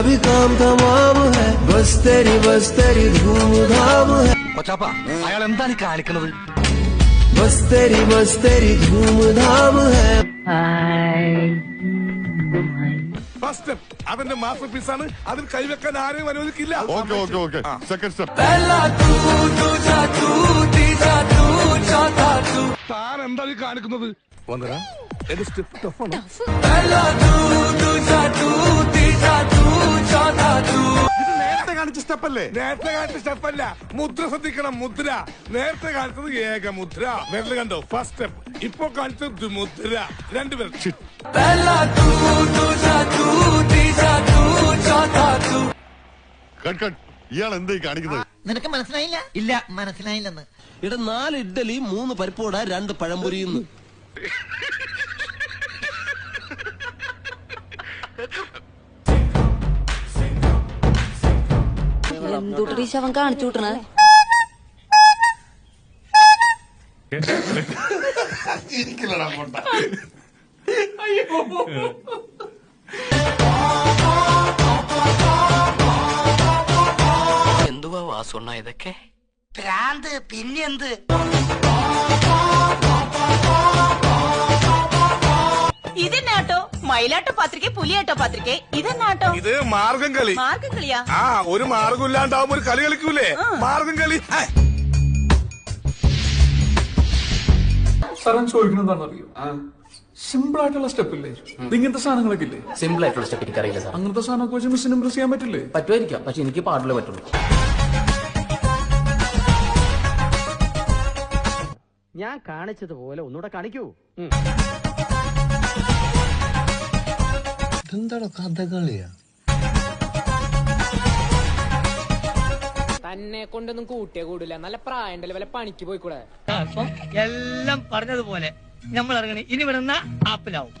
अभी काम तमाम है बस तेरी धूमधाम है കൊച്ചാപ്പ അയാൾ എന്താണ് കാണിക്കുന്നത് बस तेरी धूमधाम है ഫസ്റ്റ് അവന്റെ മാസ്റ്റർ പീസാണ് അതിൽ കൈവെക്കാൻ ആരെയും അനുവദിക്കില്ല. Okay second step. താൻ എന്താ ഈ കാണിക്കുന്നത്? വന്നടാ എന്റെ സ്റ്റെപ്പ് ടഫാണ്. ഇത് നേരത്തെ കാണിച്ച സ്റ്റെപ്പല്ലേ? നേരത്തെ കാണിച്ച സ്റ്റെപ്പല്ല, മുദ്ര ശ്രദ്ധിക്കണം. മുദ്ര നേരത്തെ കാണിച്ചത് ഏക മുദ്ര, വിരൽ കണ്ടോ? First step. ഇപ്പൊ കാണിച്ചത് മുദ്ര, രണ്ടുപേരും. ഇയാൾ എന്താ കാണിക്കുന്നത്? നിനക്ക് മനസ്സിലായില്ല? ഇല്ല മനസ്സിലായില്ലെന്ന്. ഇവിടെ 4 ഇഡ്ഡലി 3 പരിപ്പോട 2 പഴംപൊരിയുന്നു. എന്തുട്ടീ ശവൻ കാണിച്ചു വിട്ടണേ? എന്തുവാ വാസുണ്ണ ഇതൊക്കെ? ഭ്രാന്ത് പിന്നെന്ത്? ഇതെന്നാട്ടോ മയിലാട്ടോ പത്രിക പുലിയാട്ടോ പത്രിക ഇതെന്നാട്ടോ? ഇത് മാർഗം കളി. മാർഗം കളിയാ? ആ, ഒരു മാർഗം ഇല്ലാണ്ടാവുമ്പോ ഒരു കളി കളിക്കൂലേ, മാർഗം കളി. സാറൻ ചോദിക്കുന്നത് എന്താണെന്നറിയോ? സിമ്പിൾ ആയിട്ടുള്ള സ്റ്റെപ്പ് ഇല്ലേ? ഇങ്ങനത്തെ സാധനങ്ങളൊക്കെ ഇല്ലേ? സിമ്പിൾ ആയിട്ടുള്ള സ്റ്റെപ്പ് എനിക്ക് അറിയില്ല സാർ. അങ്ങനത്തെ സാധനമൊക്കെ വെച്ച് മിസ്സിന് ഇംപ്രസ് ചെയ്യാൻ പറ്റില്ലേ? പറ്റുമായിരിക്കാം, പക്ഷെ എനിക്ക് പാടില്ല പറ്റുള്ളൂ. ഞാൻ കാണിച്ചതുപോലെ ഒന്നുകൂടെ കാണിക്കൂ. ഇതെന്താണോ കഥകളിയാ? തന്നെ കൊണ്ടൊന്നും കൂട്ടിയേ കൂടില്ല. നല്ല പ്രായണ്ടല്ലേ, വല്ല പണിക്ക് പോയിക്കൂടെ? എല്ലാം പറഞ്ഞതുപോലെ നമ്മൾ ഇറങ്ങണി ഇനി വിടുന്ന ആപ്പിലാവും.